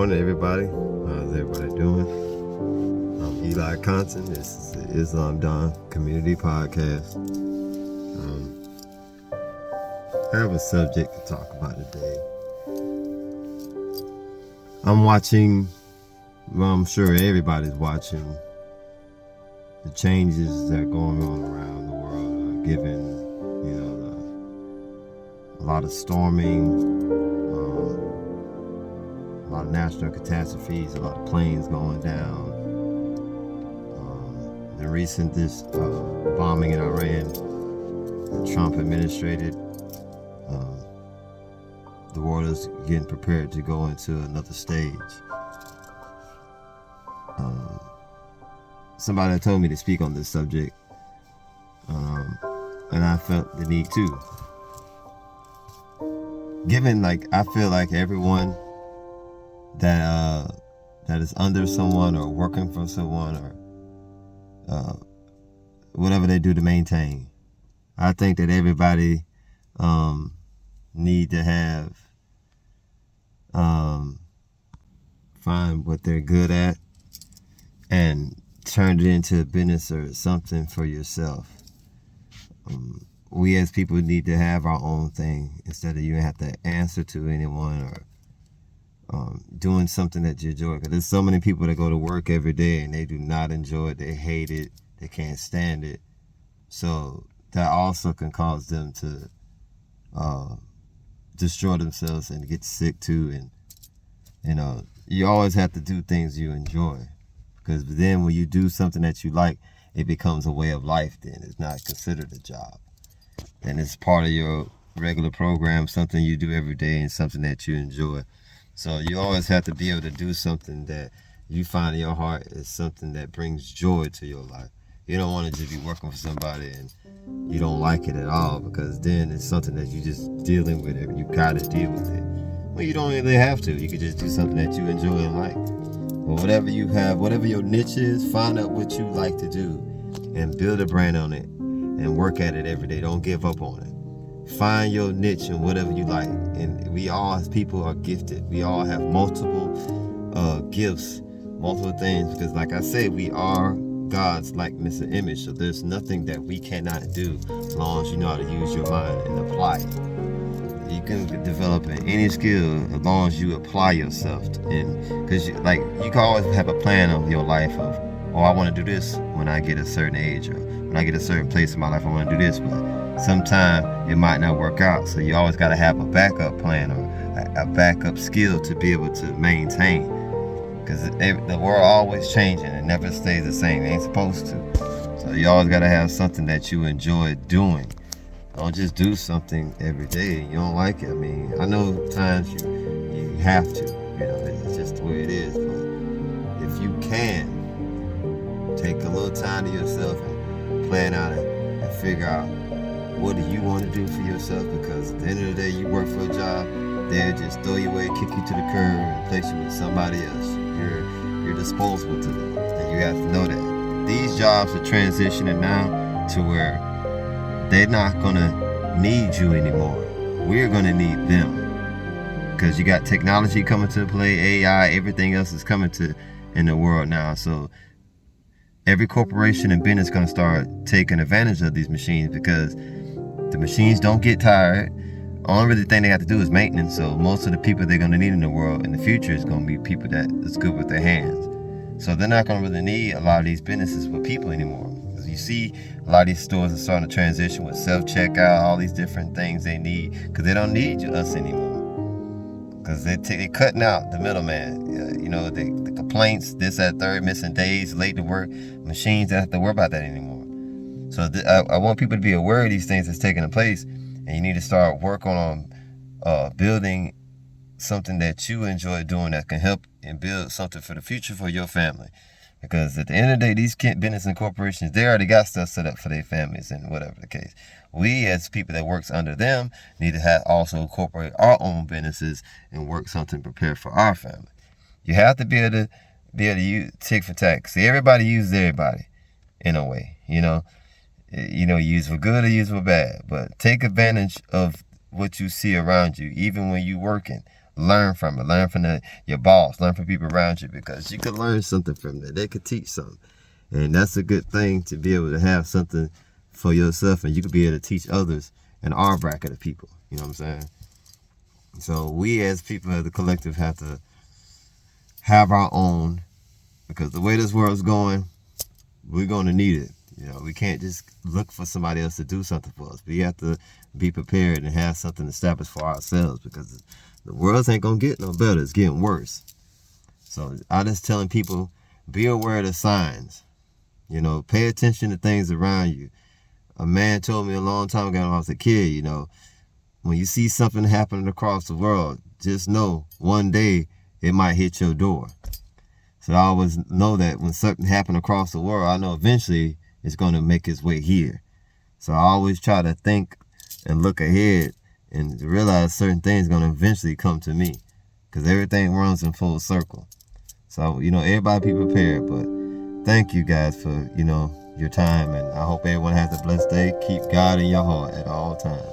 morning, everybody. How's everybody doing? I'm Eli Compton. This is the Islam Dawn Community Podcast. I have a subject to talk about today. I'm watching, I'm sure everybody's watching the changes that are going on around the world, given, a lot of storming, a lot of natural catastrophes, a lot of planes going down. The recent bombing in Iran, the Trump administrated, the world is getting prepared to go into another stage. Somebody told me to speak on this subject, and I felt the need to. Given, I feel like everyone that is under someone or working for someone or whatever they do to maintain, I think that everybody need to have find what they're good at and turn it into a business or something for yourself. We as people need to have our own thing instead of you have to answer to anyone or doing something that you enjoy. Because there's so many people that go to work every day and they do not enjoy it. They hate it. They can't stand it. So that also can cause them to destroy themselves and get sick too. And you always have to do things you enjoy, because then when you do something that you like, it becomes a way of life. Then it's not considered a job, and it's part of your regular program, something you do every day and something that you enjoy. So you always have to be able to do something that you find in your heart is something that brings joy to your life. You don't want to just be working for somebody and you don't like it at all, because then it's something that you just dealing with it. You got to deal with it. Well, you don't really have to. You could just do something that you enjoy and like. But whatever you have, whatever your niche is, find out what you like to do and build a brand on it and work at it every day. Don't give up on it. Find your niche and whatever you like. And we all as people are gifted. We all have multiple gifts, multiple things, because like I said, we are God's likeness and image. So there's nothing that we cannot do as long as you know how to use your mind and apply it. You can develop any skill as long as you apply yourself. And because you can always have a plan of your life of, I want to do this when I get a certain age, or when I get a certain place in my life, I want to do this. But sometimes it might not work out. So you always got to have a backup plan or a backup skill to be able to maintain. Because the world always changing. It never stays the same. It ain't supposed to. So you always got to have something that you enjoy doing. Don't just do something every day and you don't like it. I mean, I know times you have to. It's just the way it is. But if you can, take a little time to yourself and plan out and figure out what do you want to do for yourself. Because at the end of the day, you work for a job, they'll just throw you away, kick you to the curb, and replace you with somebody else. You're disposable to them, and you have to know that. These jobs are transitioning now to where they're not gonna need you anymore. We're gonna need them, because you got technology coming to play, AI, everything else is coming to in the world now. So every corporation and business is gonna start taking advantage of these machines, because the machines don't get tired. Only really thing they have to do is maintenance. So most of the people they're going to need in the world in the future is going to be people that is good with their hands. So they're not going to really need a lot of these businesses with people anymore. Because you see a lot of these stores are starting to transition with self-checkout, all these different things they need, because they don't need us anymore. Because they're cutting out the middleman. The complaints, this, that, third, missing days, late to work, machines don't have to worry about that anymore. So I want people to be aware of these things that's taking place. And you need to start working on building something that you enjoy doing that can help and build something for the future for your family. Because at the end of the day, these business and corporations, they already got stuff set up for their families and whatever the case. We as people that works under them need to also incorporate our own businesses and work something prepared for our family. You have to be able to use tick for tack. See, everybody uses everybody in a way, use for good or use for bad, but take advantage of what you see around you, even when you're working. learn from it. Learn from your boss. Learn from people around you, because you can learn something from them. They could teach something. And that's a good thing, to be able to have something for yourself, and you could be able to teach others in our bracket of people. You know what I'm saying? So we as people, as the collective, have to have our own, because the way this world's going, we're going to need it. You know, we can't just look for somebody else to do something for us. We have to be prepared and have something established for ourselves, because the world ain't going to get no better. It's getting worse. So I'm just telling people, be aware of the signs. You know, pay attention to things around you. A man told me a long time ago when I was a kid, you know, when you see something happening across the world, just know one day it might hit your door. So I always know that when something happens across the world, I know eventually it's going to make its way here. So I always try to think and look ahead and realize certain things are going to eventually come to me, because everything runs in full circle. So, you know, everybody be prepared. But thank you guys for, you know, your time, and I hope everyone has a blessed day. Keep God in your heart at all times.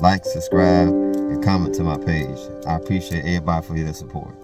Like, subscribe, and comment to my page. I appreciate everybody for your support.